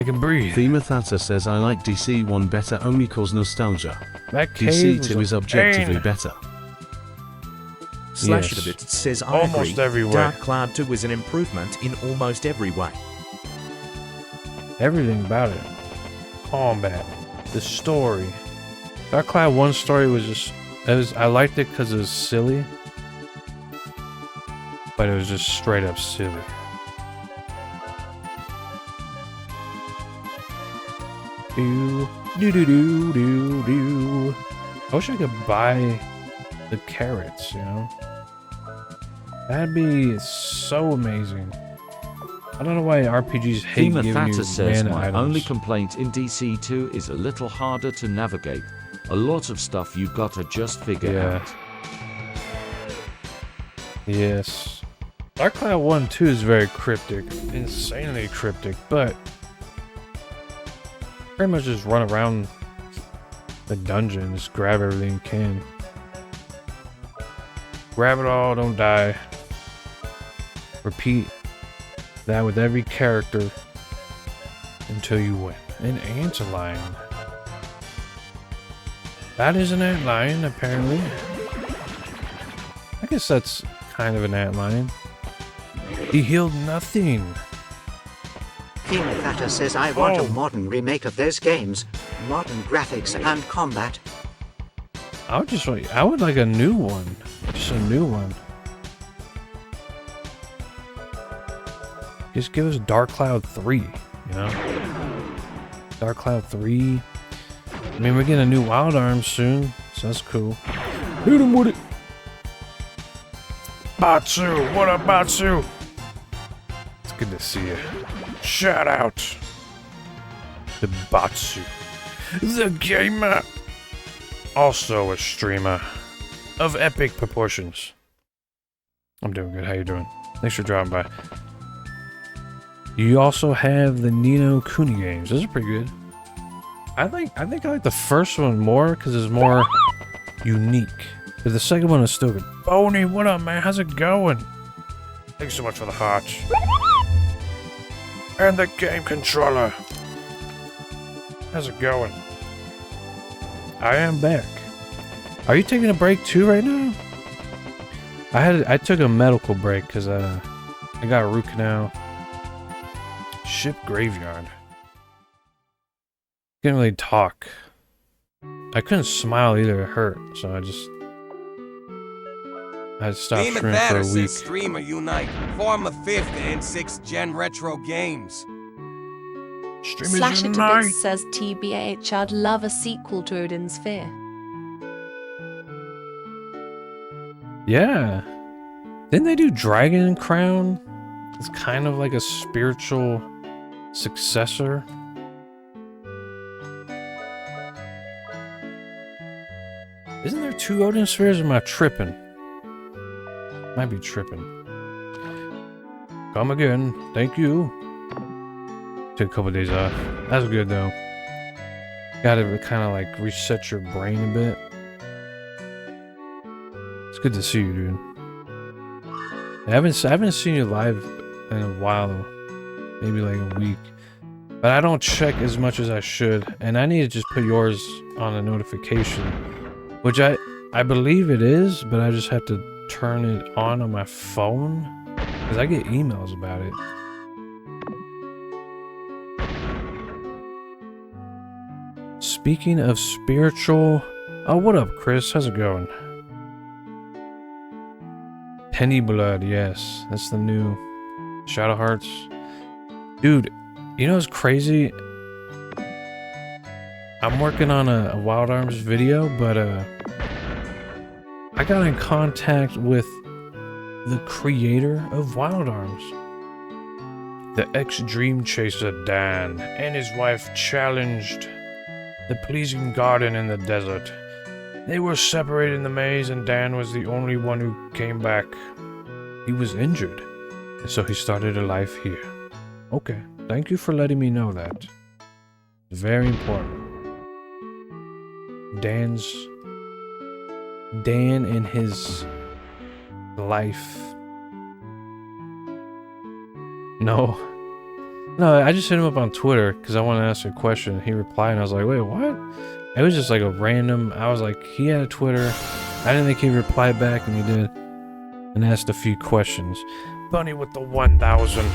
I can breathe. Thema Thata says I like DC 1 better only cause nostalgia. That cave DC was 2 a is objectively pain. better. Slash Yes. it a bit says I Almost agree. every way. Dark Cloud 2 is an improvement in almost every way. Everything about it. Combat. The story. Dark Cloud 1 story was just... I liked it because it was silly. But it was just straight up silly. Do, do, do, do, do, do. I wish I could buy the carrots, you know? That'd be so amazing. I don't know why RPGs hate Thema giving you Thata says mana my items. only complaint in DC2 is a little harder to navigate. A lot of stuff you gotta just figure out. Yes. Dark Cloud 1 too is very cryptic. Insanely cryptic, but pretty much just run around the dungeon, just grab everything you can. Grab it all, don't die. Repeat that with every character until you win. An antlion. That is an antlion, apparently. I guess that's kind of an antlion. He healed nothing. Thema Thata says I want Oh. a modern remake of those games. Modern graphics and combat. I would like a new one. Just a new one. Just give us Dark Cloud 3, you know? Dark Cloud 3. I mean, we're getting a new Wild Arms soon, so that's cool. Hit him with it! Batsu! What up, Batsu? It's good to see you. Shout out to Batsu, the gamer. Also a streamer of epic proportions. I'm doing good. How you doing? Thanks for dropping by. You also have the Ni no Kuni games. Those are pretty good. I think I like the first one more because it's more unique. But the second one is still good. Boney, what up, man? How's it going? Thanks so much for the hearts. And the game controller. How's it going? I am back. Are you taking a break too right now? I took a medical break because I got a root canal. Ship graveyard. Couldn't really talk. I couldn't smile either. It hurt, so I stopped Thema streaming for a Thata week. says Streamer Unite. Form of 5th and 6th gen retro games. Streamers Slash it to Unite. bits says TBH, I'd love a sequel to Odin's Sphere. Yeah. Didn't they do Dragon Crown? It's kind of like a spiritual successor. Isn't there 2 Odin spheres, or am I tripping? Might be tripping. Come again. Thank you. Took a couple days off. That's good though. Gotta kind of like reset your brain a bit. It's good to see you, dude. I haven't seen you live in a while, maybe like a week. But I don't check as much as I should, and I need to just put yours on a notification, which I believe it is, but I just have to turn it on my phone because I get emails about it. Speaking of spiritual, oh, what up, Chris? How's it going? Penny Blood, yes, that's the new Shadow Hearts. Dude, you know what's crazy? I'm working on a Wild Arms video, but I got in contact with the creator of Wild Arms. The ex-dream chaser Dan and his wife challenged the pleasing garden in the desert. They were separated in the maze, and Dan was the only one who came back. He was injured, and so he started a life here. Okay, thank you for letting me know that. Very important. Dan and his life. No. No, I just hit him up on Twitter because I wanted to ask a question. He replied, and I was like, wait, what? It was just like a random. I was like, he had a Twitter. I didn't think he'd reply back, and he did. And asked a few questions. Bunny with the 1,000.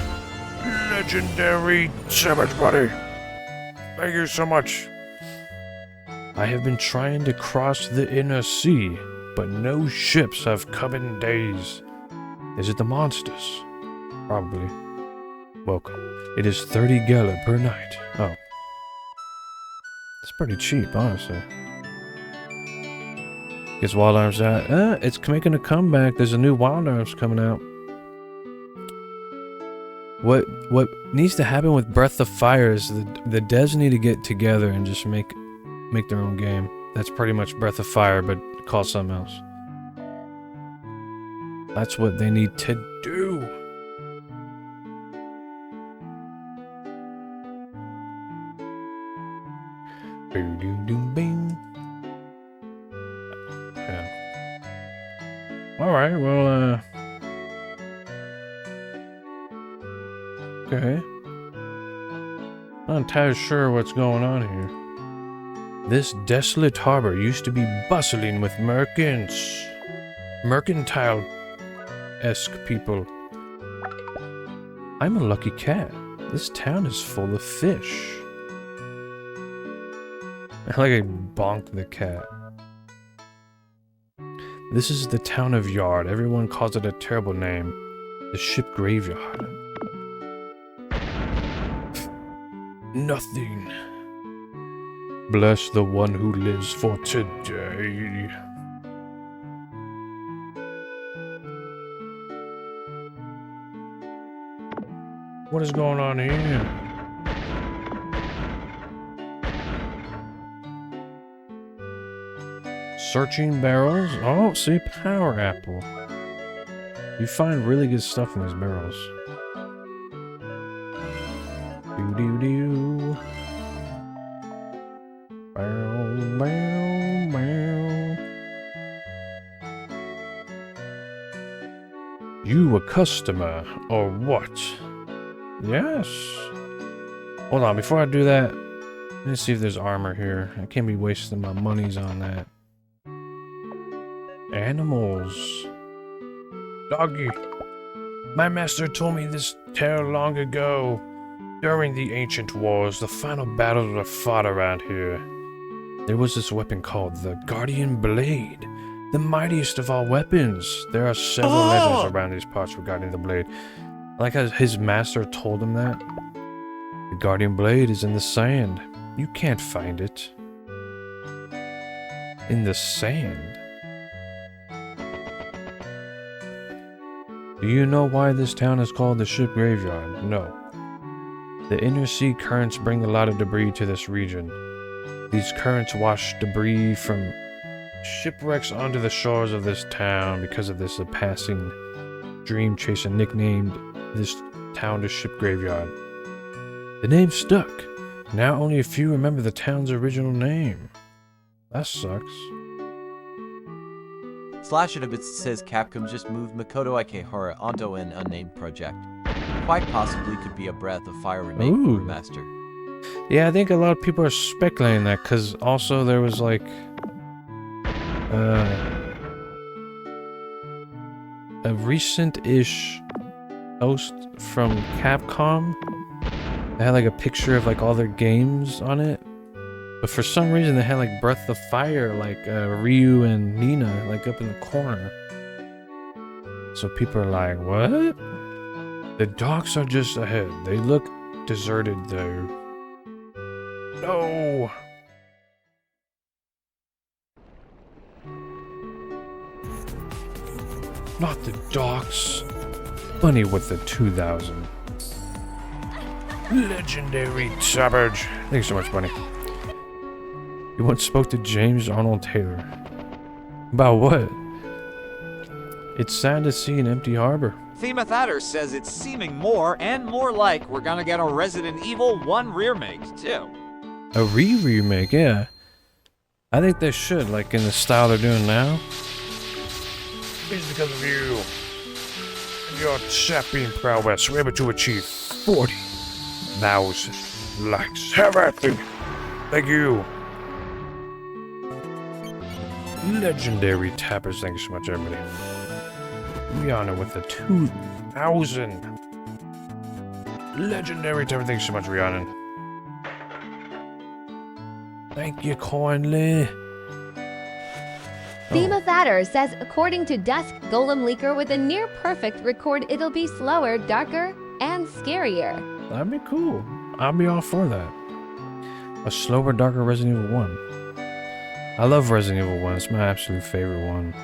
Legendary Savage Buddy. Thank you so much. I have been trying to cross the inner sea, but no ships have come in days. Is it the monsters? Probably. Welcome. It is 30 gala per night. Oh. It's pretty cheap, honestly. Guess Wild Arms out. It's making a comeback. There's a new Wild Arms coming out. What needs to happen with Breath of Fire is the devs need to get together and just make their own game. That's pretty much Breath of Fire, but called something else. That's what they need to do. Bing. Yeah. All right. Well. Okay. Not entirely sure what's going on here. This desolate harbor used to be bustling with mercantile-esque people. I'm a lucky cat. This town is full of fish. I like I bonked the cat. This is the town of Yard. Everyone calls it a terrible name. The ship graveyard. Nothing. Bless the one who lives for today. What is going on here? Searching barrels? Oh, see, power apple. You find really good stuff in these barrels. Do. Bow, bow, bow. You a customer, or what? Yes. Hold on, before I do that, let me see if there's armor here. I can't be wasting my monies on that. Animals. Doggy. My master told me this tale long ago. During the ancient wars, the final battles were fought around here. There was this weapon called the Guardian Blade, the mightiest of all weapons. There are several legends around these parts regarding the blade. Like how his master told him that. The Guardian Blade is in the sand. You can't find it. In the sand? Do you know why this town is called the Ship Graveyard? No. The inner sea currents bring a lot of debris to this region. These currents wash debris from shipwrecks onto the shores of this town. Because of this, a passing dream chaser nicknamed this town the Ship Graveyard. The name stuck. Now only a few remember the town's original name. That sucks. Slash it says Capcom just moved Makoto Ikehara onto an unnamed project. Quite possibly could be a Breath of Fire remake or remaster. Yeah, I think a lot of people are speculating that, because also there was like a recent-ish post from Capcom that had like a picture of like all their games on it. But for some reason they had like Breath of Fire, like Ryu and Nina, like up in the corner. So people are like, what? The docks are just ahead. They look deserted though. No! Not the docks. Bunny with the 2,000. Legendary Savage. Thanks so much, Bunny. You once spoke to James Arnold Taylor. About what? It's sad to see an empty harbor. Thema Thatter says it's seeming more and more like we're gonna get a Resident Evil 1 remake, too. A remake, yeah. I think they should, like in the style they're doing now. It's because of you. Your champion prowess, we're able to achieve 40 2,000 likes. Have at it. Thank you. Legendary tappers. Thank you so much, everybody. Rihanna with the 2,000. Legendary tapper. Thank you so much, Rihanna. Thank you kindly. Thema Thatter says, according to Dusk Golem Leaker, with a near perfect record, it'll be slower, darker, and scarier. That'd be cool. I'll be all for that. A slower, darker Resident Evil 1. I love Resident Evil 1. It's my absolute favorite one.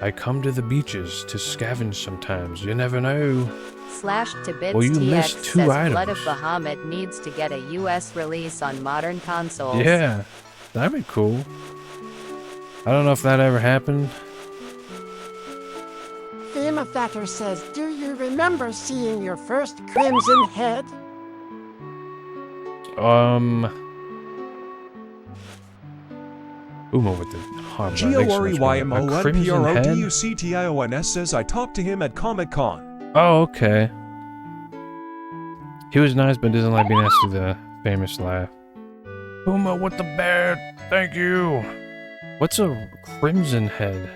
I come to the beaches to scavenge sometimes. You never know. Slash to Bits Well, you TX missed 2 says items. Blood of Bahamut needs to get a US release on modern consoles. Yeah, that'd be cool. I don't know if that ever happened. Thema Thatcher says, do you remember seeing your first Crimson Head? Uma with the hard GOREYMONPRODUCTIONS says I talked to him at Comic-Con. Oh, okay. He was nice, but doesn't like being asked to the famous laugh. Uma with the bear. Thank you. What's a Crimson Head?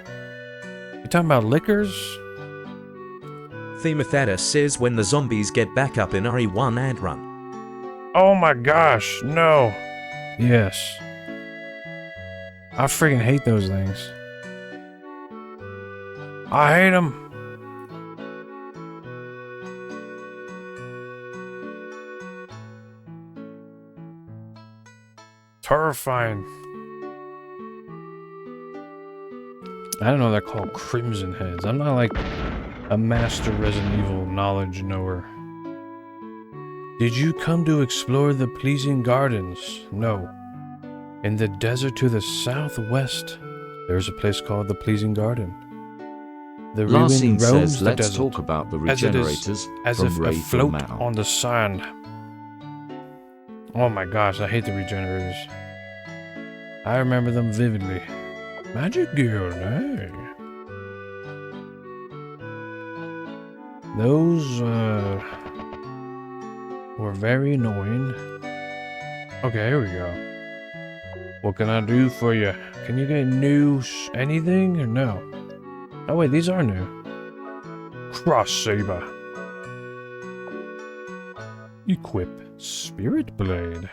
You talking about liquors? Thematheta says when the zombies get back up in RE1 and run. Oh my gosh, no. Yes. I freaking hate those things. I hate them. Terrifying. I don't know, they're called Crimson Heads. I'm not like a master Resident Evil knowledge knower. Did you come to explore the pleasing gardens? No. In the desert to the southwest, there's a place called the Pleasing Garden. The Larsine ruin roams says, the let's desert, talk about the as it is- regenerators as from if Wraith afloat of Mal. on the sand. Oh my gosh, I hate the regenerators. I remember them vividly. Magic Guild, hey. Those, were very annoying. Okay, here we go. What can I do for you? Can you get new anything or no? Oh wait, these are new. Cross Saber. Equip Spirit Blade.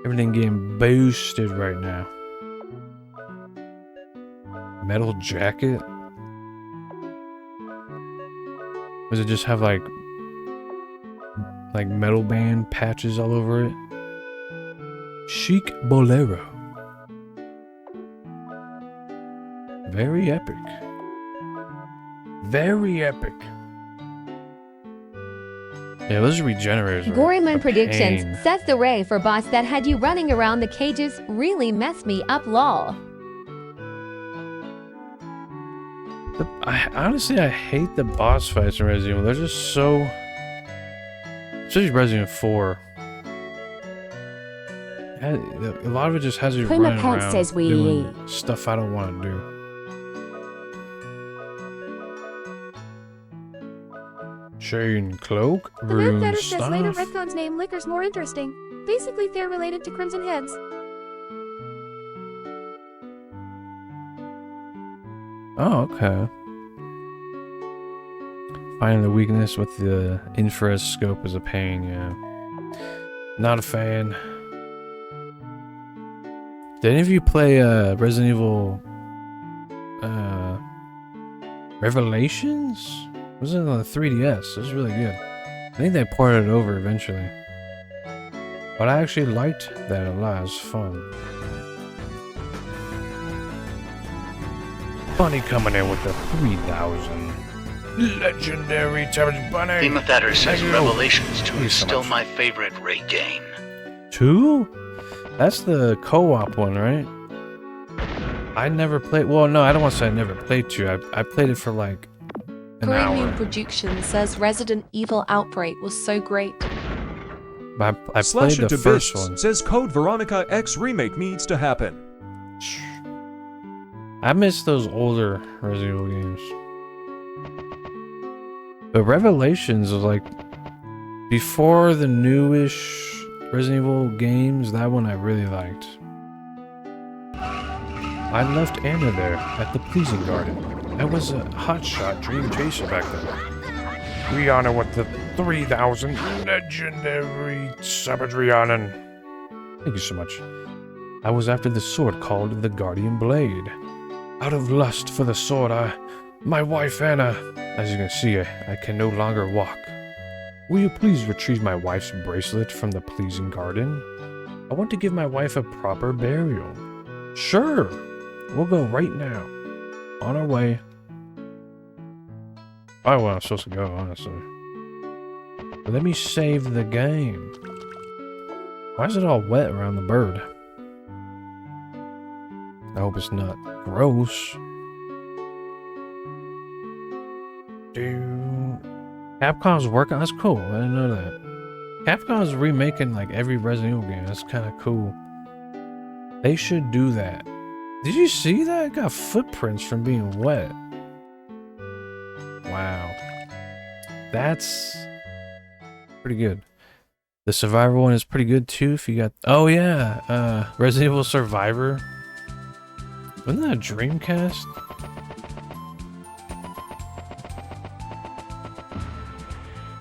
Everything getting boosted right now. Metal jacket. Does it just have like metal band patches all over it? Chic Bolero. Very epic. Very epic. Yeah, those regenerators are Goryman a Predictions pain. says the Ray for boss that had you running around the cages really messed me up, lol. Honestly, I hate the boss fights in Resident Evil. They're just so... Especially Resident Evil 4. A lot of it just has you Prima running Pet around says we- doing stuff I don't want to do. Chain Cloak, The Rune Red says later Staff. Redcon's name Licker's more interesting. Basically, they're related to Crimson Heads. Oh, okay. Finding the weakness with the infrared scope is a pain, yeah. Not a fan. Did any of you play Resident Evil Revelations? It was on the 3DS. It was really good. I think they ported it over eventually. But I actually liked that a lot. It was fun. Bunny coming in with the 3,000. Legendary Terrence Bunny. Thema Thatter says Thank you. Revelations 2 Thank you is so still much. my favorite Ray game. 2? That's the co-op one, right? I never played... Well, no, I don't want to say I never played 2. I played it for like an Premium hour. Production says Resident Evil Outbreak was so great. But I Slash played the into first Bits one. says Code Veronica X remake needs to happen. I miss those older Resident Evil games. But Revelations was like before the newish Resident Evil games. That one I really liked. I left Anna there at the Pleasing Garden. I was a hotshot dream chaser back then. We honor with the 3000 legendary Sabadrianan. Thank you so much. I was after the sword called the Guardian Blade. Out of lust for the sword, my wife Anna, as you can see, I can no longer walk. Will you please retrieve my wife's bracelet from the Pleasing Garden? I want to give my wife a proper burial. Sure, we'll go right now. On our way. I where I'm supposed to go, honestly. But let me save the game. Why is it all wet around the bird? I hope it's not gross. Dude. Capcom's working. That's cool. I didn't know that. Capcom's remaking like every Resident Evil game. That's kind of cool. They should do that. Did you see that? It got footprints from being wet. Wow. That's pretty good. The Survivor one is pretty good too. If you got, oh yeah, Resident Evil Survivor. Wasn't that a Dreamcast?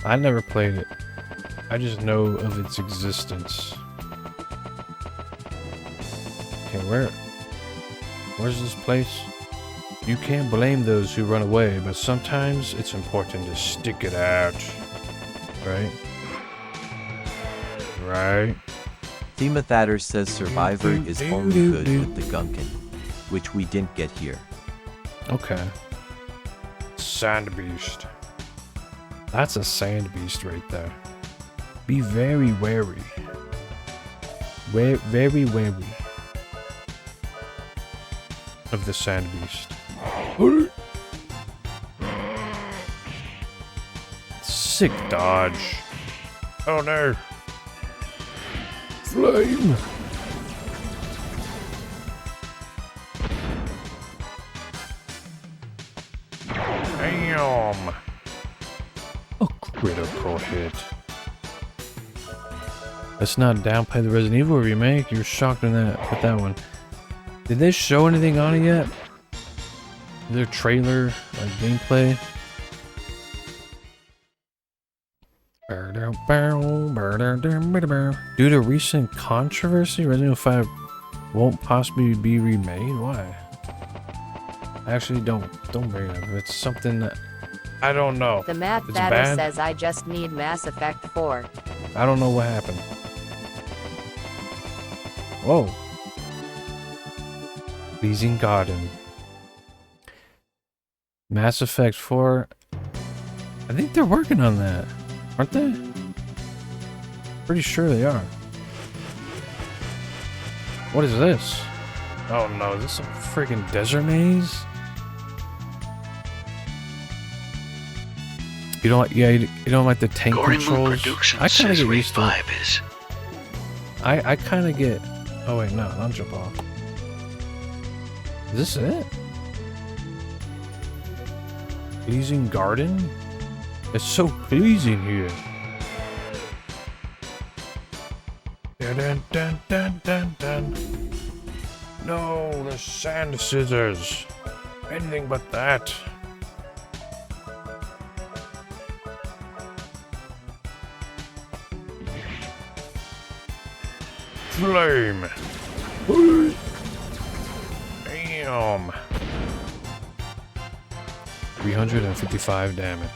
I never played it. I just know of its existence. Okay, where's this place? You can't blame those who run away, but sometimes it's important to stick it out. Right? Right? Thema Thatter says Survivor is only good with the Gunkin, which we didn't get here. Okay. Sand Beast. That's a sand beast right there. Be very wary. Very wary of the sand beast. Sick dodge. Oh no. Flame. Damn. A critical hit. Let's not downplay the Resident Evil remake. You're shocked at that one. Did they show anything on it yet? Their trailer, like gameplay? Due to recent controversy, Resident Evil 5 won't possibly be remade. Why? Actually, don't bring it up. It's something that I don't know. The math data says I just need Mass Effect 4. I don't know what happened. Whoa. Pleasing Garden. Mass Effect 4. I think they're working on that. Aren't they? Pretty sure they are. What is this? Oh no, is this some friggin' desert maze? You don't like, yeah, you don't like the tank controls? I kind of get used to it. I kind of get, oh wait, no, don't jump off. Is this it? Pleasing Garden? It's so pleasing here. Dun, dun, dun, dun, dun. No, the sand scissors. Anything but that. Flame. Damn. 355 damage.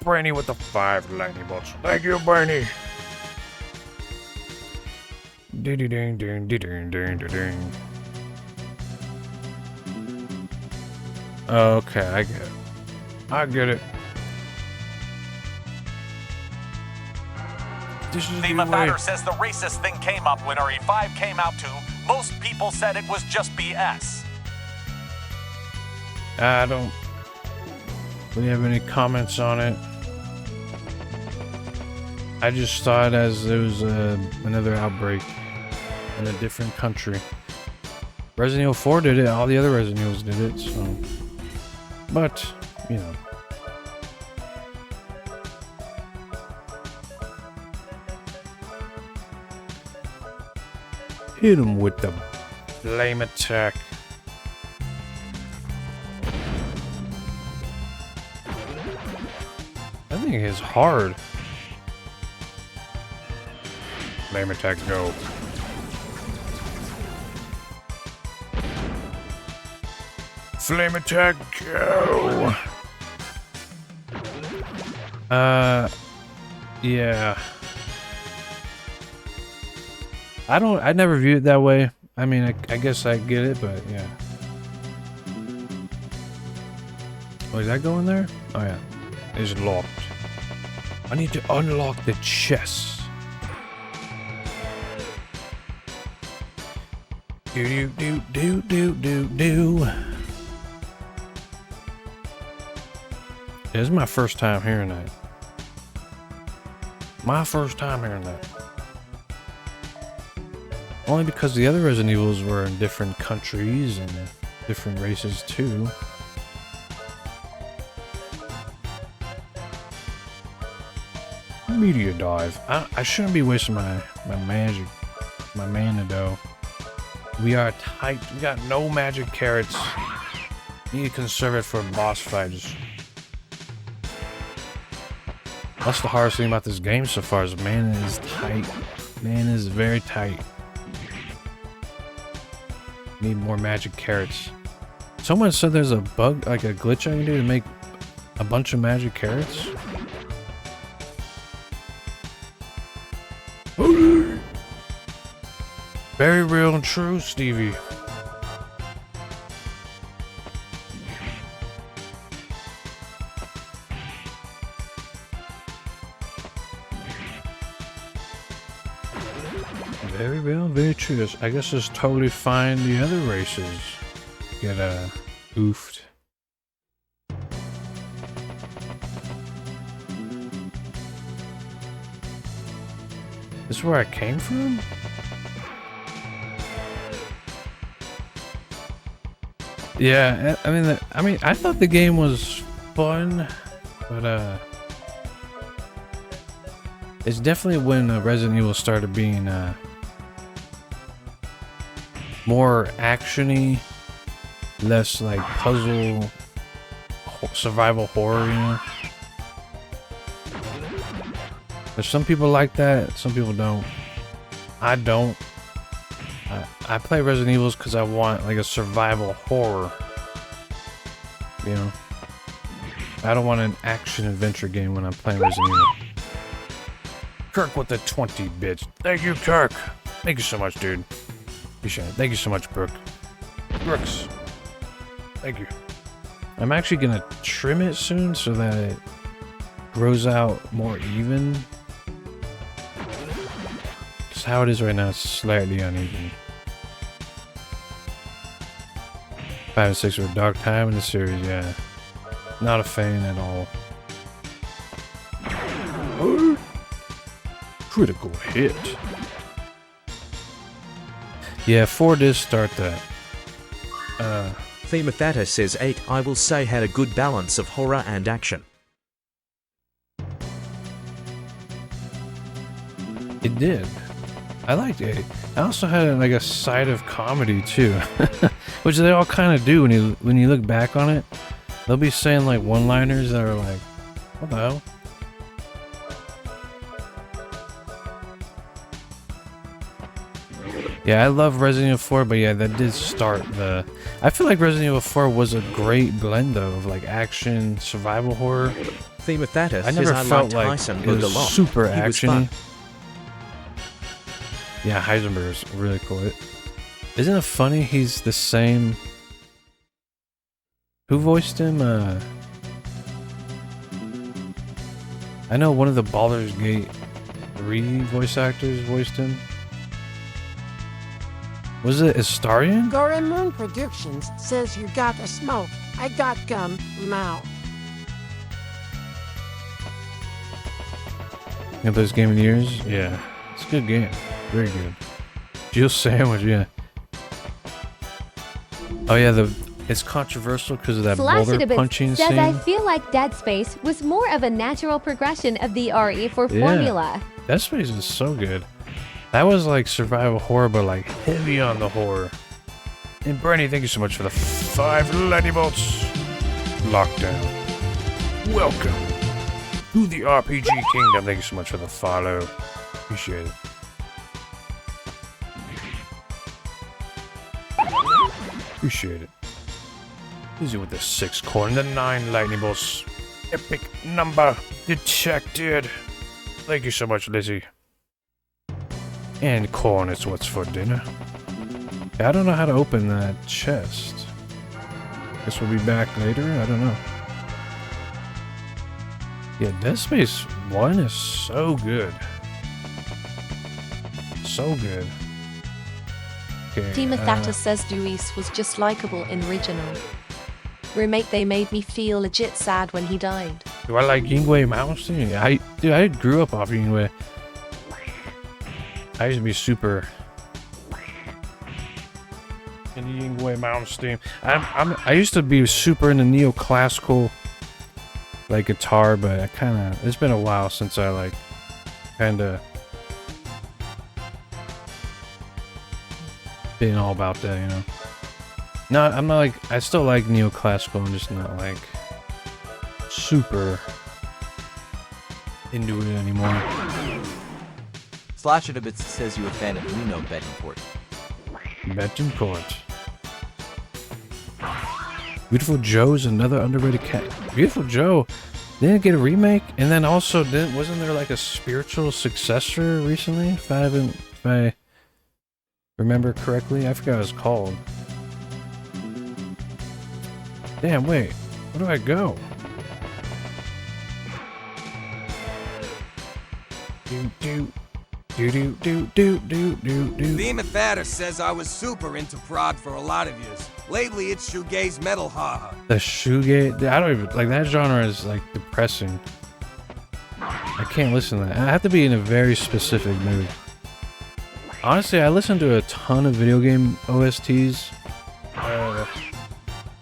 Brainy with the 5 lightning bolts. Thank you, Brainy. Ding ding ding ding ding ding. Okay, I get it. I get it. Thema Batter says the racist thing came up when RE5 came out too. Most people said it was just BS. I don't really have any comments on it. I just thought as there was another outbreak in a different country. Resident Evil 4 did it, all the other Resident Evils did it, so. But, you know. Hit him with the flame attack. That thing is hard. Flame attack, go. Flame attack, go. Yeah. I never view it that way. I mean, I guess I get it, but yeah. Oh, is that going there? Oh yeah. It's locked. I need to unlock the chest. Do do do do do do. This is my first time hearing that. My first time hearing that. Only because the other Resident Evils were in different countries and different races too. Media dive. I shouldn't be wasting my magic, my mana though. We are tight. We got no magic carrots. Need to conserve it for boss fights. That's the hardest thing about this game so far is mana is tight. Mana is very tight. Need more magic carrots. Someone said there's a bug, like a glitch I can do to make a bunch of magic carrots. Very real and true, Stevie. Very real, very true. I guess it's totally fine the other races get oofed. This is where I came from? Yeah, I mean, I thought the game was fun, but it's definitely when Resident Evil started being more actiony, less like puzzle, survival horror, you know. There's some people like that, some people don't. I don't. I play Resident Evils because I want like a survival horror. You know, I don't want an action adventure game when I'm playing Resident Evil. Kirk with the 20 bits. Thank you, Kirk. Thank you so much, dude. Appreciate it. Thank you so much, Brooke. Brooks. Thank you. I'm actually gonna trim it soon so that it grows out more even. Because how it is right now, it's slightly uneven. 5 and 6 were a dark time in the series, yeah. Not a fan at all. Critical hit. Yeah, 4 did start that. Themathata says 8, I will say, had a good balance of horror and action. It did. I liked it. I also had like a side of comedy too, which they all kind of do when you look back on it. They'll be saying like one-liners that are like, what the hell? Yeah, I love Resident Evil 4, but yeah, that did start the... I feel like Resident Evil 4 was a great blend though of like action, survival horror. Themathata I never felt like it was super actiony. Yeah, Heisenberg is really cool. Isn't it funny he's the same... Who voiced him? I know one of the Baldur's Gate 3 voice actors voiced him. Was it Astarion? Goran Moon Productions says you got the smoke. I got gum now. You play this game in years? Yeah. It's a good game. Very good. Jill Sandwich, yeah. Oh yeah, it's controversial because of that boulder punching says scene. I feel like Dead Space was more of a natural progression of the RE4 formula. Dead Space is so good. That was like survival horror, but like heavy on the horror. And Bernie, thank you so much for the 5 lightning bolts. Lockdown. Welcome to the RPG Kingdom. Thank you so much for the follow. Appreciate it. Appreciate it. Easy with the 6 corn, the 9 lightning bolts. Epic number detected. Thank you so much, Lizzie. And corn is what's for dinner. I don't know how to open that chest. Guess we'll be back later. I don't know. Yeah, Dead Space 1 is so good. So good. Okay, Timathata says Luis was just likable in original. Remake, they made me feel legit sad when he died. do I like Yingwei Malmsteen? I grew up off Yingwei. I used to be super into Yingwei Malmsteen. I used to be super into neoclassical like guitar, but it's been a while since I like kinda been all about that, you know. No, I'm not like, I still like neoclassical, I'm just not like super into it anymore. Slash It a Bit says you're a fan of Nuno Betancourt. Betancourt. Beautiful Joe's another underrated cat. Beautiful Joe didn't get a remake, and then also wasn't there like a spiritual successor recently? If I remember correctly, I forgot what it was called. Damn, wait, where do I go? Theme Thatter says I was super into prog for a lot of years. Lately, it's shoegaze metal, haha. The shoegaze, I don't even like that genre. Is like depressing. I can't listen to that. I have to be in a very specific mood. Honestly, I listen to a ton of video game OSTs. I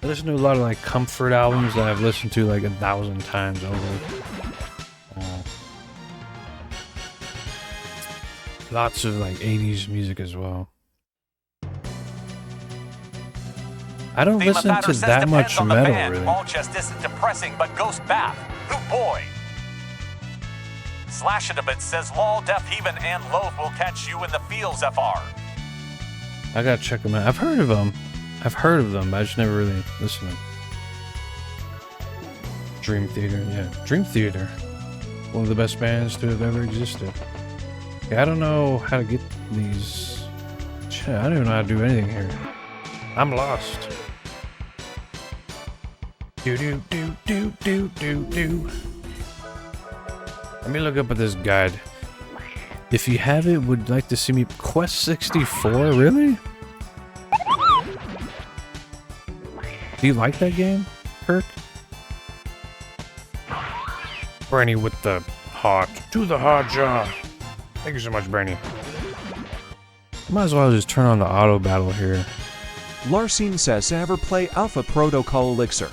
listen to a lot of like comfort albums that I've listened to like 1,000 times over. Lots of like 80s music as well. I don't listen to that much metal, really. All just isn't depressing, but Ghost Bath. New boy. Slash It a Bit says Lol, Deaf Heathen, and Loaf will catch you in the fields, FR. I gotta check them out. I've heard of them, but I just never really listened to them. Dream Theater, yeah. Dream Theater. One of the best bands to have ever existed. Yeah, I don't know how to get these. Shit, I don't even know how to do anything here. I'm lost. Do. Let me look up at this guide. If you have it, would like to see me Quest 64? Really? Do you like that game, Kirk? Bernie with the heart. To the hard jaw. Thank you so much, Bernie. Might as well just turn on the auto battle here. Larcine says to ever play Alpha Protocol Elixir.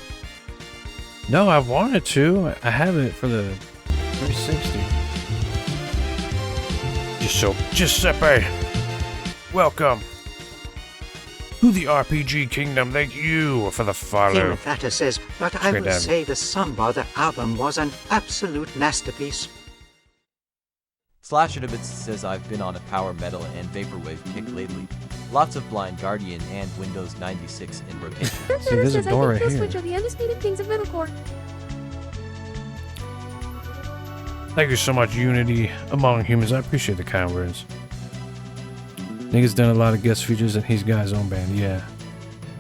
No, I've wanted to. I have it for the 360. Giuseppe, welcome to the RPG Kingdom. Thank you for the follow. Timathata says, but I will say the Sunbather album was an absolute masterpiece. Slash It a Bit says I've been on a power metal and vaporwave kick lately. Lots of Blind Guardian and Windows 96 in rotation. See, there's a door right here. Killswitch are the undisputed kings of metalcore. Thank you so much, Unity Among Humans. I appreciate the kind words. Nigga's done a lot of guest features and he's got his own band, yeah.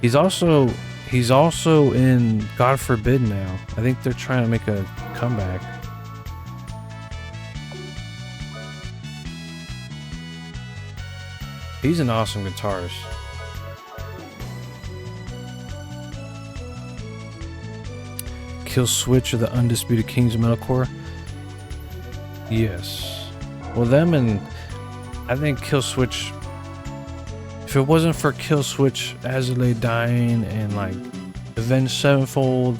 He's also in God Forbid now. I think they're trying to make a comeback. He's an awesome guitarist. Killswitch are the undisputed kings of metalcore. Yes. Well, them and I think Killswitch If it wasn't for Kill Switch, Azalea dying, and like Avenged Sevenfold,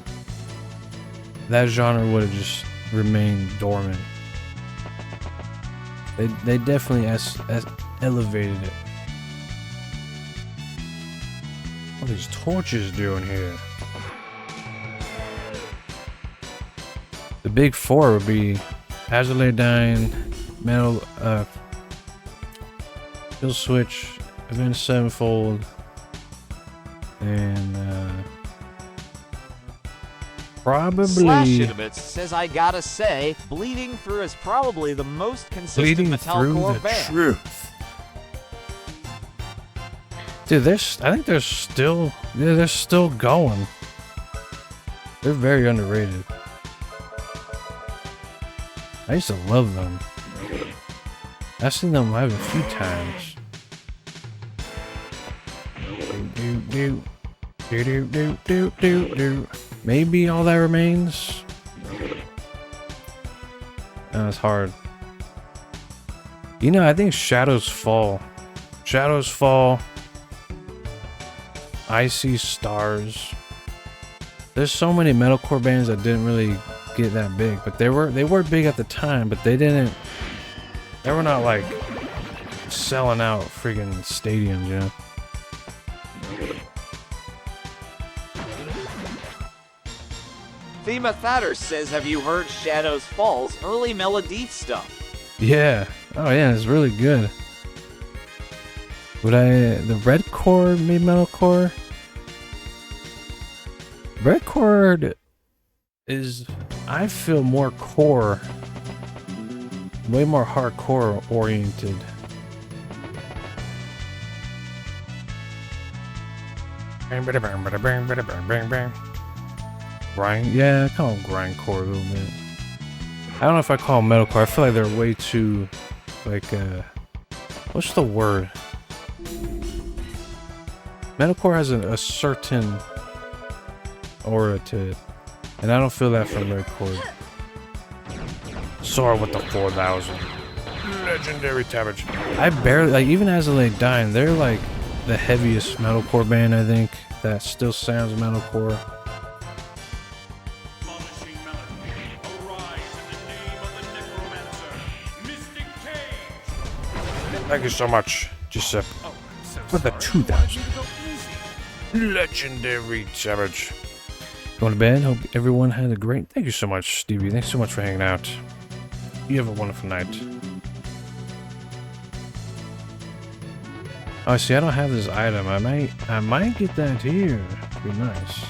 that genre would have just remained dormant. They definitely elevated it. What are these torches doing here? The big four would be Azalea dying, Kill Switch, Avenged Sevenfold, and probably Slashitibits says I gotta say, Bleeding Through is probably the most consistent metalcore band. Truth. Dude, I think they're still going. They're very underrated. I used to love them. I've seen them live a few times. Maybe All That Remains. That's hard. You know, I think Shadows Fall. Shadows Fall. I See Stars. There's so many metalcore bands that didn't really get that big, but they were big at the time, but they were not like selling out freaking stadiums, you know. Thema Thatter says, have you heard Shadows Fall's early Melody stuff? Yeah. Oh yeah, it's really good. The Redcore made metalcore? Redcore is, I feel, more core. Way more hardcore oriented. Grind, yeah, I call them grindcore a little bit. I don't know if I call them metalcore. I feel like they're way too, like, what's the word? Metalcore has a certain aura to it, and I don't feel that from Redcore. Soar with the 4000. Legendary Savage. I barely, like, even Azalea Dying, they're like the heaviest metalcore band, I think, that still sounds metalcore. Thank you so much, Giuseppe, for the 2000. Legendary Savage. Going to bed? Hope everyone had a great... Thank you so much, Stevie. Thanks so much for hanging out. You have a wonderful night. Oh, see, I don't have this item. I might get that here. Be nice.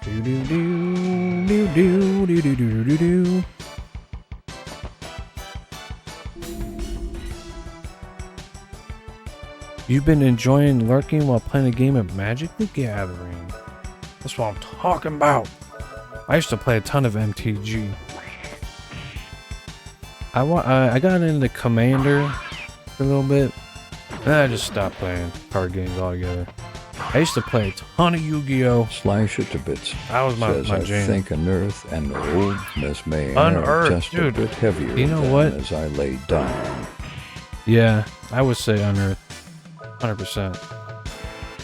Do do do do do do do do do do. You've been enjoying lurking while playing a game of Magic the Gathering. That's what I'm talking about. I used to play a ton of MTG. I got into Commander for a little bit, and then I just stopped playing card games altogether. I used to play a ton of Yu-Gi-Oh! Slashitibits That was my says, jam. I think Unearth and Old Miss May Unearth, are just dude. a bit heavier You know than what? as I lay down. Yeah, I would say Unearth. 100%.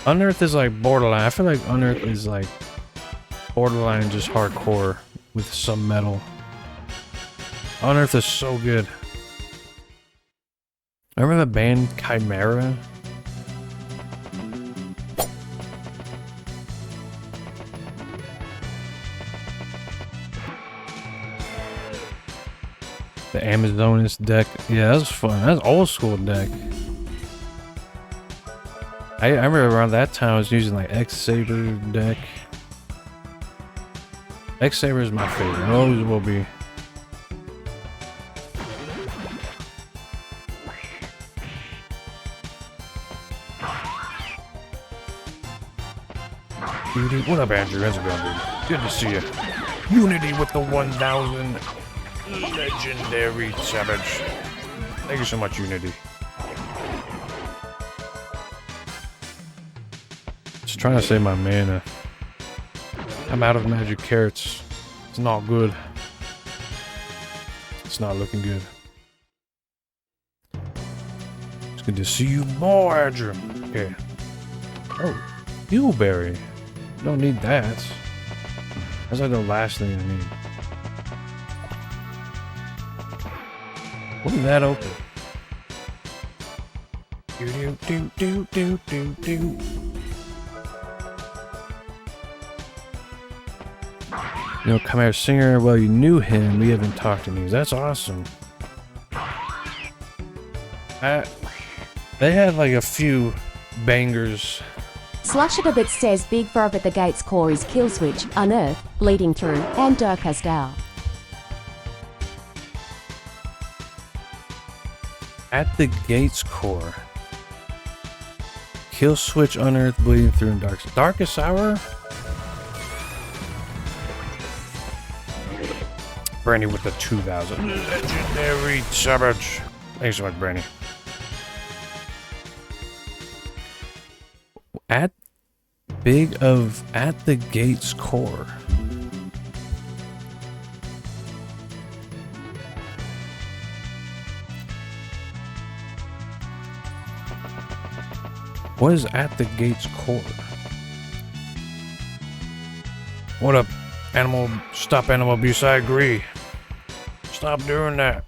Unearth is like borderline. I feel like Unearth is like borderline just hardcore with some metal. Unearth is so good. I remember the band Chimera. The Amazonas deck. Yeah, that was fun. That was old school deck. I remember around that time I was using like X-Saber deck. X-Saber is my favorite. Always will be. What up, Andrew? How's it going, dude? Good to see you. Unity with the 1000. Legendary Savage. Thank you so much, Unity. Just trying to save my mana. I'm out of magic carrots. It's not good. It's not looking good. It's good to see you more, Adrian. Okay. Oh, Fuelberry. Don't need that. That's like the last thing I need. What is that open? Do do do do do do do. You know, Chimera Singer, well, you knew him, we haven't talked to him. That's awesome. They had like a few bangers. Slushadabit says Big Verb at the Gates core is Killswitch, Unearth, Bleeding Through, and Darkest Hour. At the Gates core. Killswitch, Unearth, Bleeding Through, and Darkest Hour? Brandy with the 2000. Legendary Savage. Thanks so much, Brandy. At the Gates core. What is at the Gates core? What up, stop animal abuse, I agree. Stop doing that.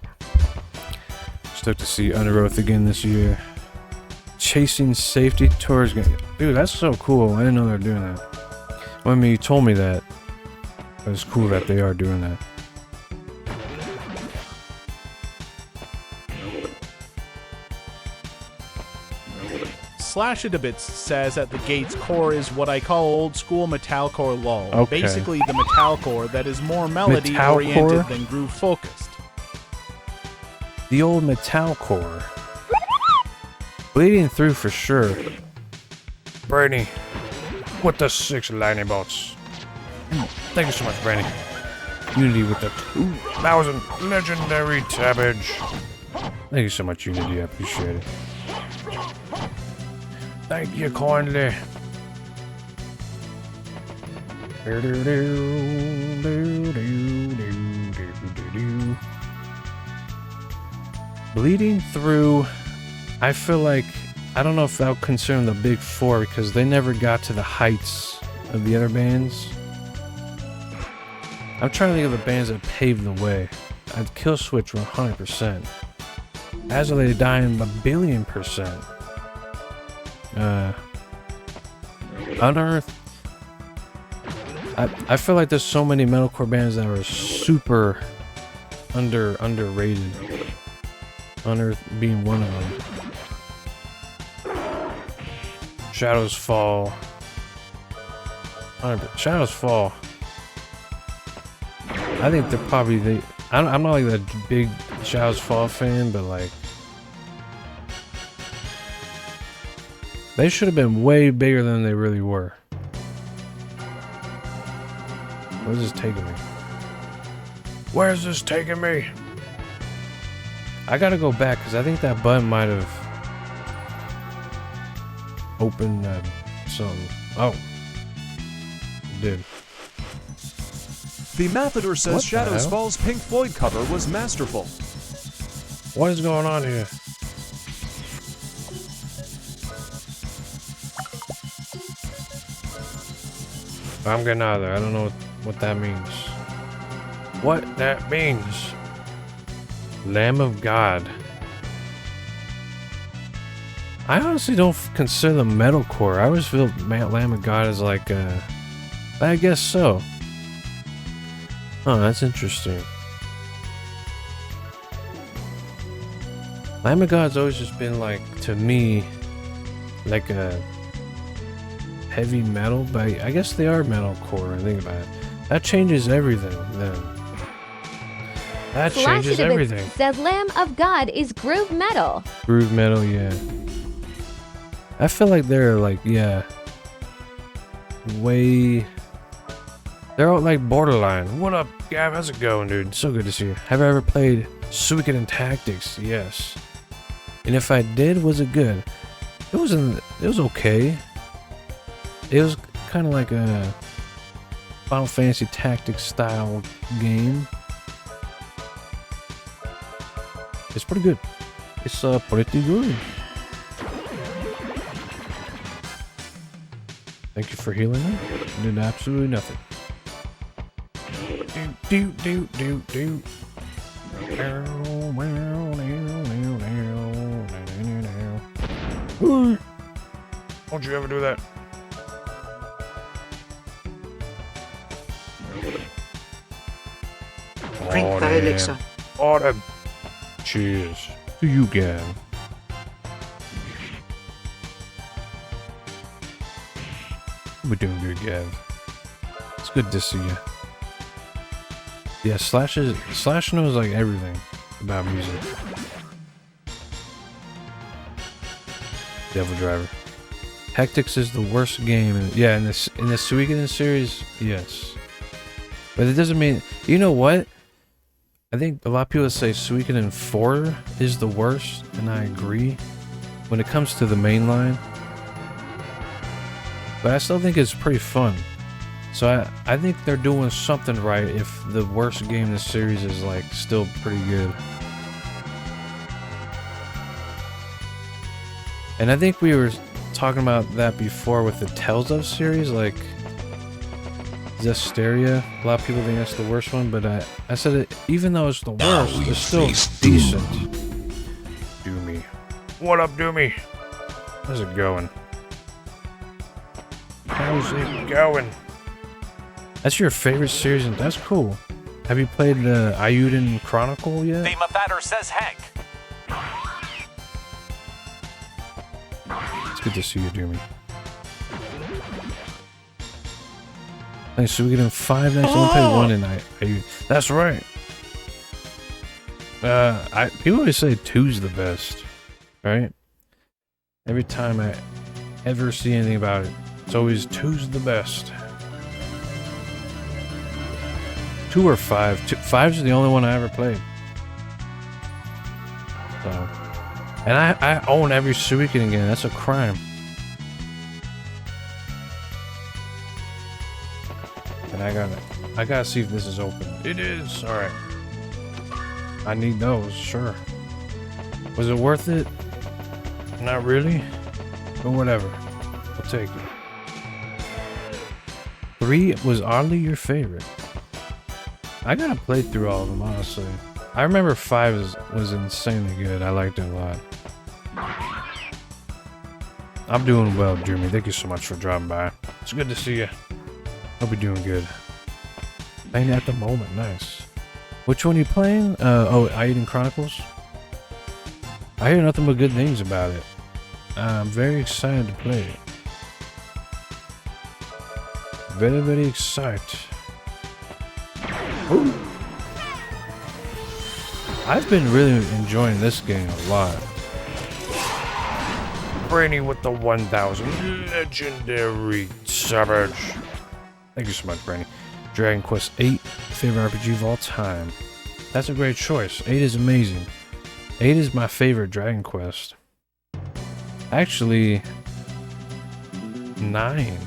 Stoked to see Under Oath again this year. Chasing Safety Tours game. Dude, that's so cool. I didn't know they were doing that. Well, I mean, you told me that. It's cool that they are doing that. Slashadabits says at the Gates core is what I call old school metalcore lull. Okay. Basically the metalcore that is more melody oriented than groove focused. The old metalcore. Bleeding Through for sure. Brady, with the 6 lightning bolts. Thank you so much, Brady. Unity with the 2,000 legendary tabbage. Thank you so much, Unity. I appreciate it. Thank you kindly. Bleeding Through, I feel like, I don't know if I'll consider them the big four because they never got to the heights of the other bands. I'm trying to think of the bands that paved the way. I'd Killswitch 100%. Azalea dying a billion%. Unearth. I feel like there's so many metalcore bands that are super underrated. Unearth being one of them. Shadows Fall. Shadows Fall. I think they're probably the. I'm not like that big Shadows Fall fan, but like they should have been way bigger than they really were. Where's this taking me? Where's this taking me? I gotta go back because I think that button might have opened something. Oh, it did. The Matador says Shadows Fall's Pink Floyd cover was masterful. What is going on here? I'm getting out of there. I don't know what that means. What that means. Lamb of God. I honestly don't consider them metalcore. I always feel Lamb of God is like I guess so. Oh, that's interesting. Lamb of God's always just been like, to me, like a heavy metal, but I guess they are metalcore. I think about it. That changes everything then. That changes everything. Says Lamb of God is groove metal. Groove metal, yeah. I feel like they're like, yeah, way. They're all like borderline. What up, Gav? How's it going, dude? So good to see you. Have I ever played Suikoden Tactics? Yes. And if I did, was it good? It was okay. It was kind of like a Final Fantasy Tactics style game. It's pretty good. It's pretty good. Thank you for healing me. Did absolutely nothing. Do. Don't you ever do that? Drink the elixir. Autumn. Cheers to you, Gav. We're doing good, Gav. It's good to see you. Yeah, Slash knows like everything about music. Devil Driver. Hectics is the worst game. Yeah, in the Suikoden series, yes. But it doesn't mean... You know what? I think a lot of people say Suikoden 4 is the worst, and I agree. When it comes to the main line. But I still think it's pretty fun. So I think they're doing something right if the worst game in the series is like still pretty good. And I think we were talking about that before with the Tales of series, like Zestiria. A lot of people think that's the worst one, but I said it, even though it's the worst, it's still decent. Doomy. What up, Doomy? How's it going? How's it going? That's your favorite series, and that's cool. Have you played the Ayuden Chronicle yet? The Mathatter says Hank. It's good to see you, Doomy. Nice, so we get in 5 next. Only play 1 tonight. That's right. People always say 2's the best, right? Every time I ever see anything about it, it's always 2's the best. 2 or 5. 5's the only one I ever played. So, and I own every Suikoden game. That's a crime. And I gotta see if this is open. It is. All right. I need those. Sure. Was it worth it? Not really. But whatever. I'll take it. 3 was oddly your favorite. I gotta play through all of them, honestly. I remember 5 was insanely good. I liked it a lot. I'm doing well, Jeremy. Thank you so much for dropping by. It's good to see you. Hope you're doing good. Playing at the moment, nice. Which one are you playing? Oh, Ayuden Chronicles? I hear nothing but good things about it. I'm very excited to play it. Very, very excited. Ooh. I've been really enjoying this game a lot. Brainy with the 1000 legendary savage. Thank you so much, Brainy. Dragon Quest 8, favorite RPG of all time. That's a great choice. 8 is amazing. 8 is my favorite Dragon Quest. Actually, 9.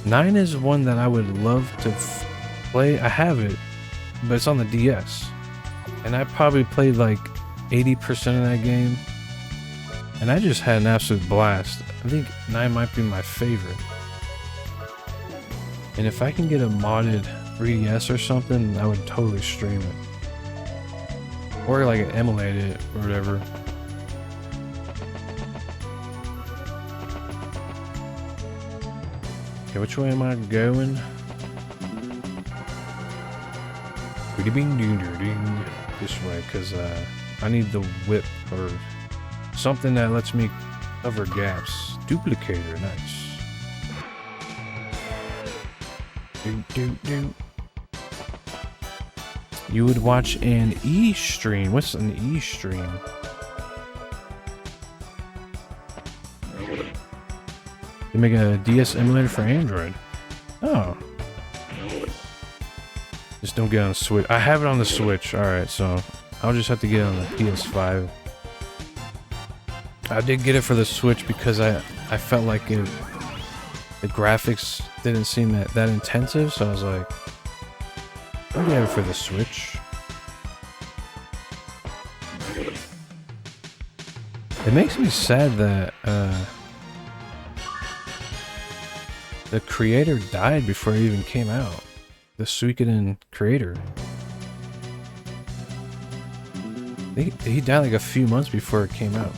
9 is one that I would love to play. I have it, but it's on the DS. And I probably played like 80% of that game. And I just had an absolute blast. I think 9 might be my favorite. And if I can get a modded 3DS or something, I would totally stream it. Or like emulate it or whatever. Okay, which way am I going? This way, because I need the whip or something that lets me cover gaps. Duplicator, nice. You would watch an E-stream. What's an E-stream? They make a DS emulator for Android. Oh. Just don't get on the Switch. I have it on the Switch. Alright, so I'll just have to get it on the PS5. I did get it for the Switch because I felt like the graphics didn't seem that intensive, so I was like, I'll get it for the Switch. It makes me sad that The creator died before it even came out. The Suikoden creator. He died like a few months before it came out.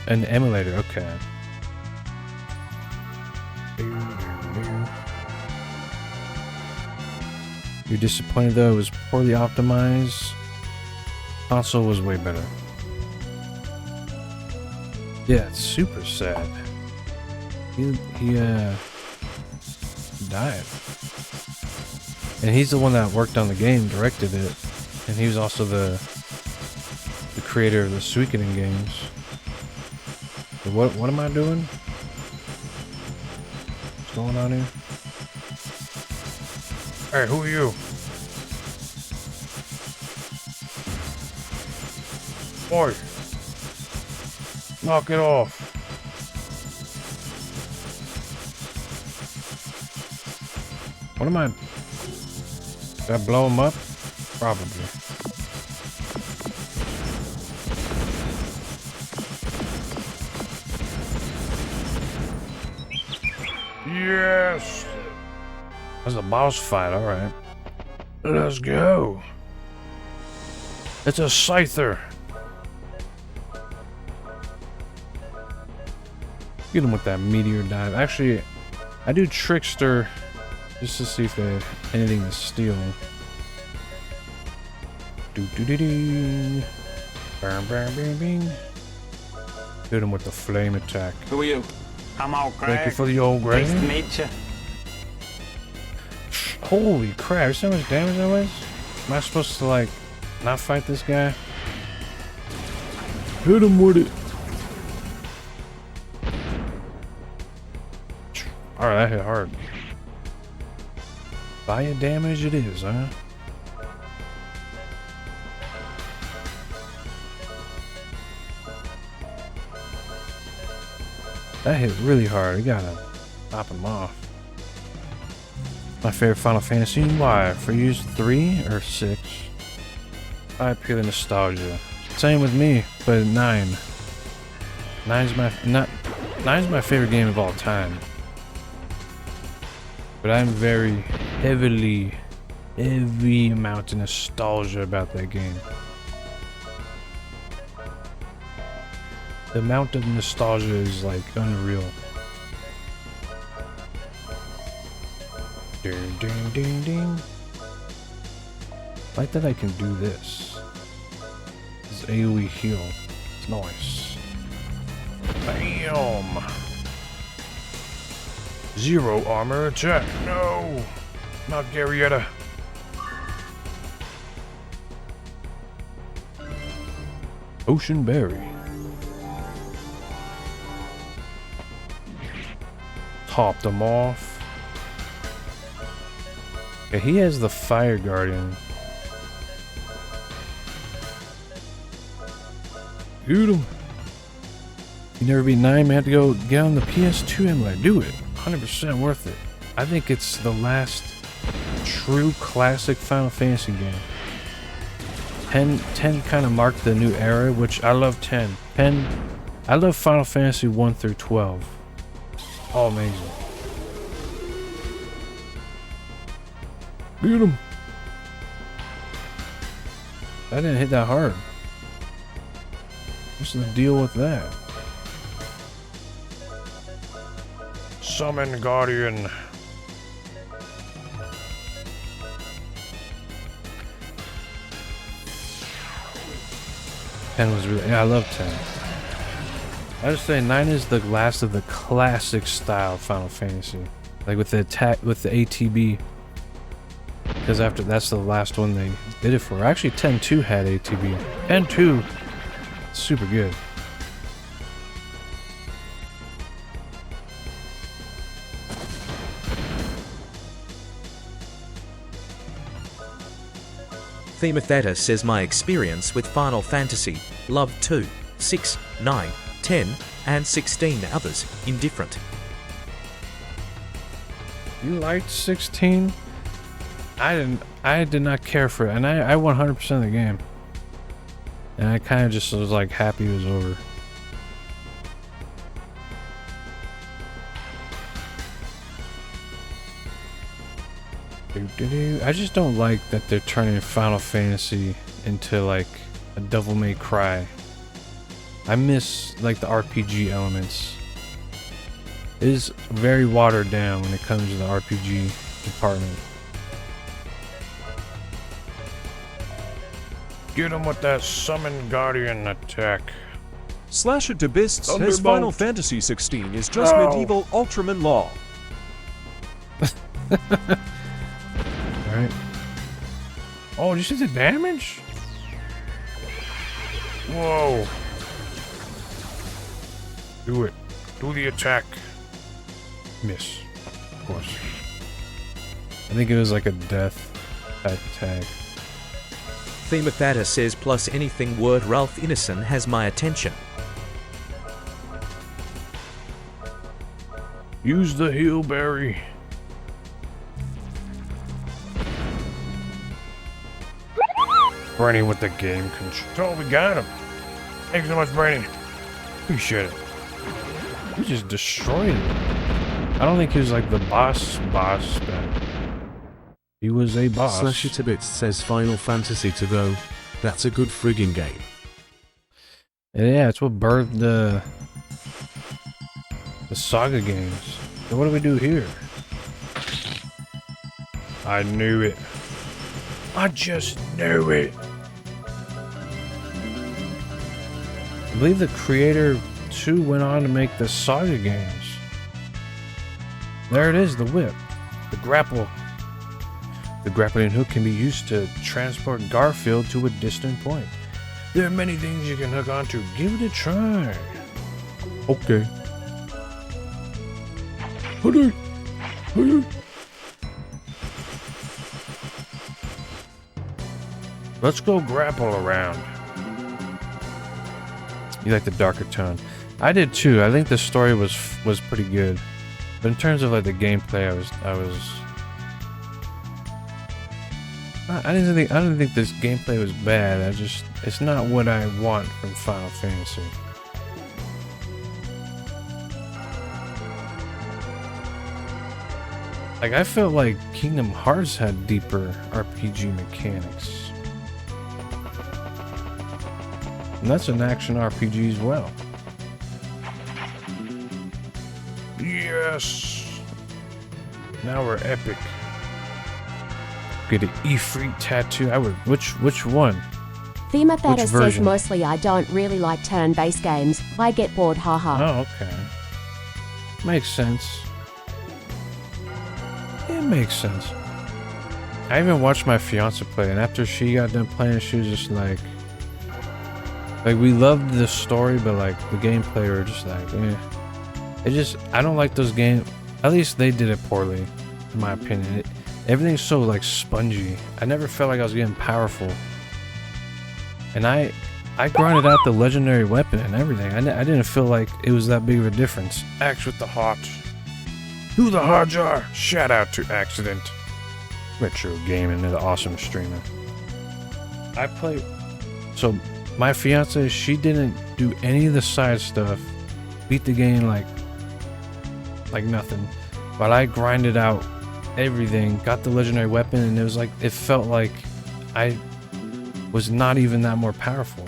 An emulator, okay. You're disappointed though, it was poorly optimized. Console was way better. Yeah, it's super sad. He died. And he's the one that worked on the game, directed it. And he was also the creator of the Suikoden games. So what am I doing? What's going on here? Hey, who are you? Boy, knock it off. What am I? Did I blow him up? Probably. Yes! That's a boss fight, alright. Let's go. It's a Scyther. Get him with that meteor dive. Actually, I do Trickster just to see if they have anything to steal. Do-do-do-do. Bang, bang, bang, bang. Hit him with the flame attack. Who are you? I'm all Greg. Thank you for the old Greg. Nice to meet you. Holy crap, you see how much damage that was? Am I supposed to, like, not fight this guy? Hit him with it. Alright, that hit hard. Fire damage it is, huh? That hit really hard. You gotta pop him off. My favorite Final Fantasy. Why? For you, 3 or 6? I purely nostalgia. Same with me, but 9. 9's my favorite game of all time. But I'm very heavy amount of nostalgia about that game. The amount of nostalgia is like unreal. Ding ding ding ding. I like that I can do this. This AoE heal. It's nice. Bam! 0 armor attack. No! Not Garyetta. Ocean Berry. Topped him off. Okay, he has the Fire Guardian. Shoot him. You never beat 9, man. Have to go get on the PS2 emulator. Do it. 100% worth it. I think it's the last true classic Final Fantasy game. 10 kind of marked the new era, which I love 10. I love Final Fantasy 1 through 12. All amazing. Beat him. That didn't hit that hard. What's the deal with that? Summon Guardian. Ten was really, yeah, I love 10. I just say 9 is the last of the classic style Final Fantasy, like with the attack, with the ATB. Because after that's the last one they did it for. Actually, 10-2 had ATB. 10-2, super good. Thematheta says my experience with Final Fantasy, love 2, 6, 9, 10, and 16 others, indifferent. You liked 16? I did not care for it, and I won 100% of the game. And I kind of just was like happy it was over. I just don't like that they're turning Final Fantasy into like a Devil May Cry. I miss like the RPG elements. It is very watered down when it comes to the RPG department. Get him with that Summon Guardian attack. Slasher to Bist says Thunderbolt. Final Fantasy XVI is just No. medieval Ultraman law. Alright. Oh, did you see the damage? Whoa. Do it. Do the attack. Miss. Of course. I think it was like a death type attack. Themathata says plus anything word Ralph Ineson has my attention. Use the heal berry. Brainy with the game control. We got him. Thanks so much, Brainy. Appreciate it. We just destroyed him. I don't think he was like the boss, but he was a boss. Slasher to Bits says Final Fantasy to go. That's a good friggin' game. Yeah, it's what birthed the Saga games. So what do we do here? I knew it. I just knew it. I believe the creator too went on to make the Saga games. There it is, the whip. The grapple. The grappling hook can be used to transport Garfield to a distant point. There are many things you can hook onto. Give it a try. Okay. Hoodoo. Hoodoo. Let's go grapple around. You like the darker tone. I did too. I think the story was pretty good. But in terms of like the gameplay, I didn't think this gameplay was bad. It's not what I want from Final Fantasy. Like, I felt like Kingdom Hearts had deeper RPG mechanics. And that's an action RPG as well. Yes! Now we're epic. Get an Ifrit tattoo. Which one? Themathata says version? mostly I don't really like turn-based games. I get bored, haha. Oh, okay. Makes sense. It makes sense. I even watched my fiance play, and after she got done playing, she was just like we loved the story, but like the gameplay, we were just like, I don't like those games. At least they did it poorly, in my opinion. Everything's so like spongy. I never felt like I was getting powerful. And I grinded out the legendary weapon and everything. I didn't feel like it was that big of a difference. Axe with the heart. Who the hearts are? Shout out to Accident. Retro Gaming, the awesome streamer. I play. So my fiance, she didn't do any of the side stuff. Beat the game like nothing. But I grinded out everything, got the legendary weapon, and it felt like I was not even that more powerful.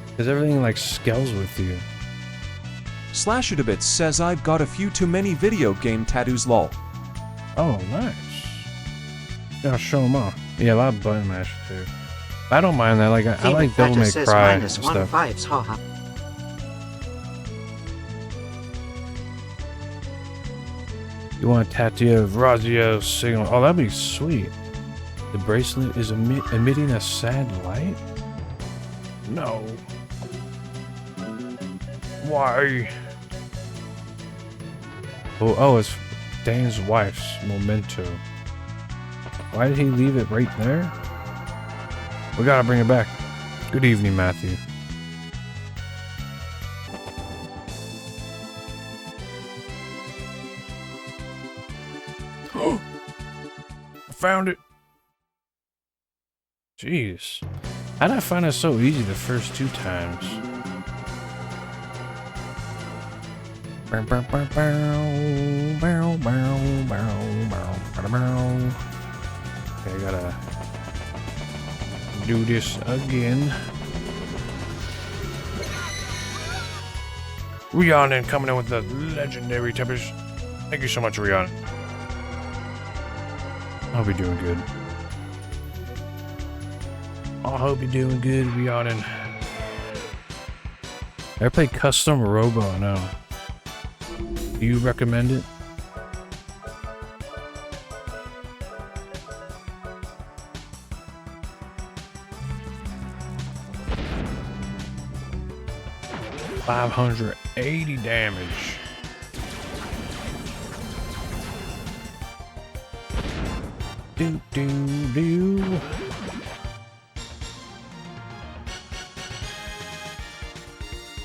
Because everything like scales with you. Slasher to Bits says I've got a few too many video game tattoos lol. Oh, nice. Yeah, I'll show them off. Yeah, a lot of button mash too. I don't mind that. Like I like Devil May Cry and stuff. -1 haha. You want a tattoo of Razio's signal? Oh, that'd be sweet. The bracelet is emitting a sad light? No. Why? Oh, it's Dane's wife's memento. Why did he leave it right there? We gotta bring it back. Good evening, Matthew. I found it. Jeez. How did I find it so easy the first 2 times? gotta do this again. Rhiannon coming in with the legendary tempers. Thank you so much, Rhiannon. I hope you're doing good. I hope you're doing good, Rhiannon. I play Custom Robo now. Do you recommend it? $580 damage. Do.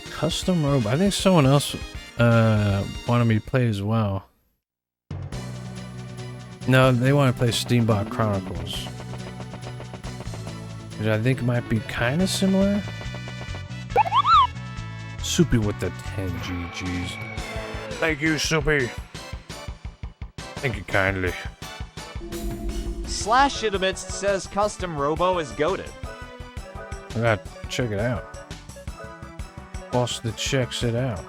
Custom Robo. I think someone else wanted me to play as well. No, they want to play Steambot Chronicles, which I think might be kind of similar. Soupy with the 10 GGs. Thank you, Soupy. Thank you kindly. Slash It Amidst says Custom Robo is goated. I gotta check it out. Boss that checks it out.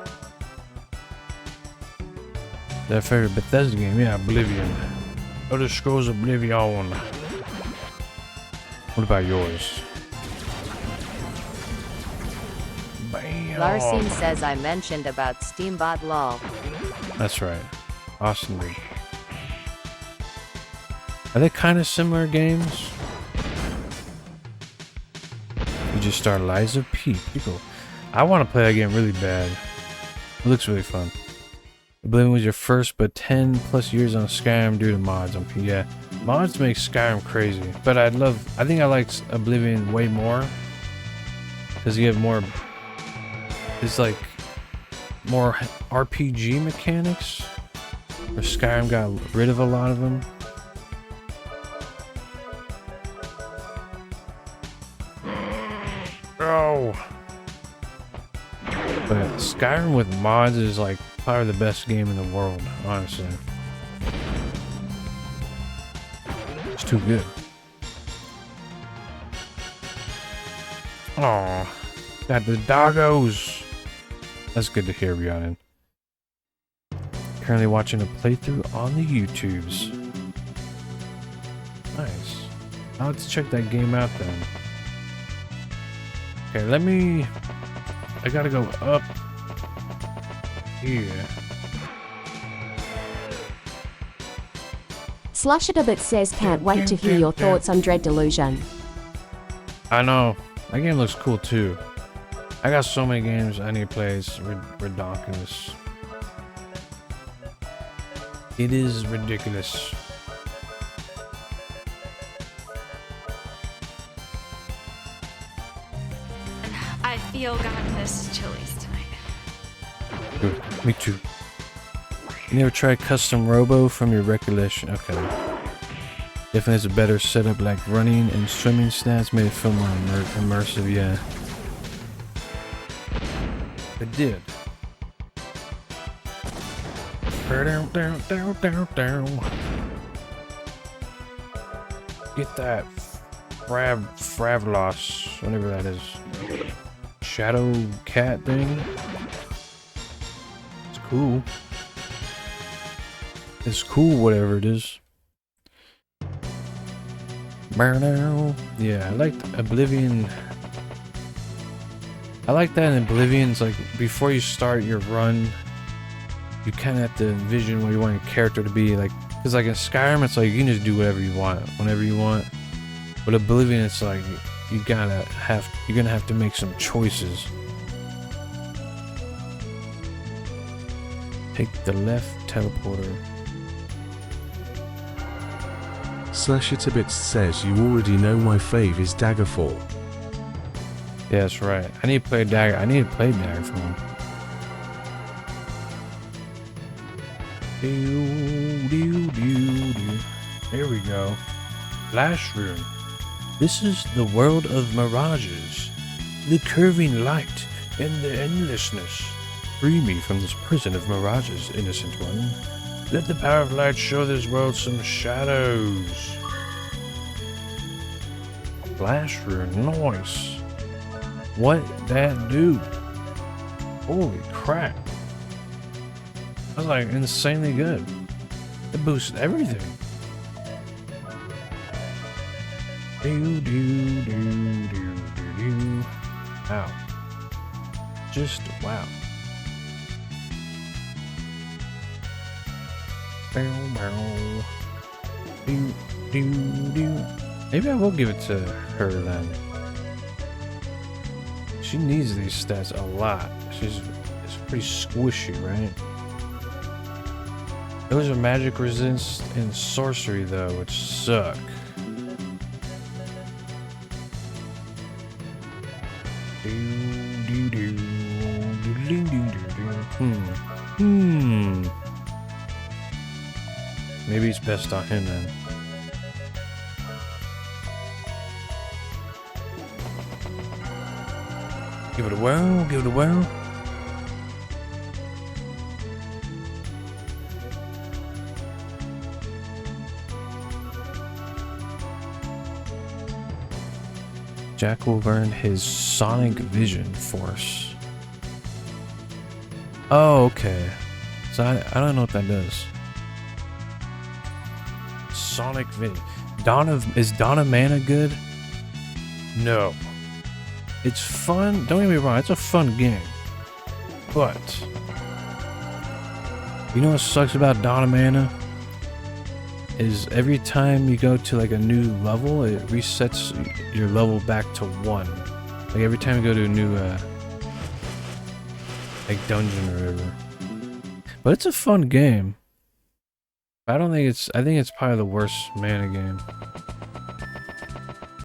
Their favorite Bethesda game? Yeah, Oblivion. Elder Scrolls Oblivion. What about yours? Bam. Larsen says I mentioned about Steambot lol. That's right. Austin Lee. Are they kind of similar games? You just start Liza P. People. I want to play that game really bad. It looks really fun. Oblivion was your first, but 10 plus years on Skyrim due to mods on P. Yeah, mods make Skyrim crazy. But I think I like Oblivion way more because you have more. It's like more RPG mechanics. Where Skyrim got rid of a lot of them. Oh. But Skyrim with mods is like probably the best game in the world, honestly. It's too good. Aw, got the doggos. That's good to hear, Rhiannon. Currently watching a playthrough on the YouTubes. Nice. I'll have to check that game out then. Okay, I gotta go up here. Slushedabit says can't wait to hear your thoughts on Dread Delusion. I know. That game looks cool too. I got so many games I need to play. It's ridiculous. It is ridiculous. I feel God misses Chili's tonight. Good. Me too. You never tried Custom Robo from your recollection? Okay. Definitely has a better setup, like running and swimming stats made it feel more immersive, yeah. It did. Get that Fravlos, whatever that is. Shadow cat thing. It's cool. It's cool, whatever it is. Yeah, I liked Oblivion. I like that in Oblivion's like before you start your run, you kind of have to envision what you want your character to be like. Because like in Skyrim, it's like you can just do whatever you want, whenever you want. But Oblivion, it's like you're gonna have to make some choices. Take the left teleporter. Slashitabits says you already know my fave is Daggerfall. Yeah, that's right. I need to play Dagger. I need to play Daggerfall. Here we go. Flash Room. This is the world of mirages. The curving light and the endlessness. Free me from this prison of mirages, innocent one. Let the power of light show this world some shadows. Blaster, nice. What that do? Holy crap. That was like insanely good. It boosted everything. Do do do do do do. Wow. Just wow. Bow bow. Do do do. Maybe I will give it to her then. She needs these stats a lot. It's pretty squishy, right? Those are magic resist and sorcery though, which suck. Maybe it's best on him then. Give it a whirl, give it a whirl. Jack will learn his Sonic Vision Force. Oh, okay. So I don't know what that does. Sonic Vision. Is Donna Mana good? No. It's fun. Don't get me wrong. It's a fun game. But you know what sucks about Donna Mana? Is every time you go to like a new level, it resets your level back to 1. Like every time you go to a new like dungeon or whatever. But it's a fun game. I think it's probably the worst mana game.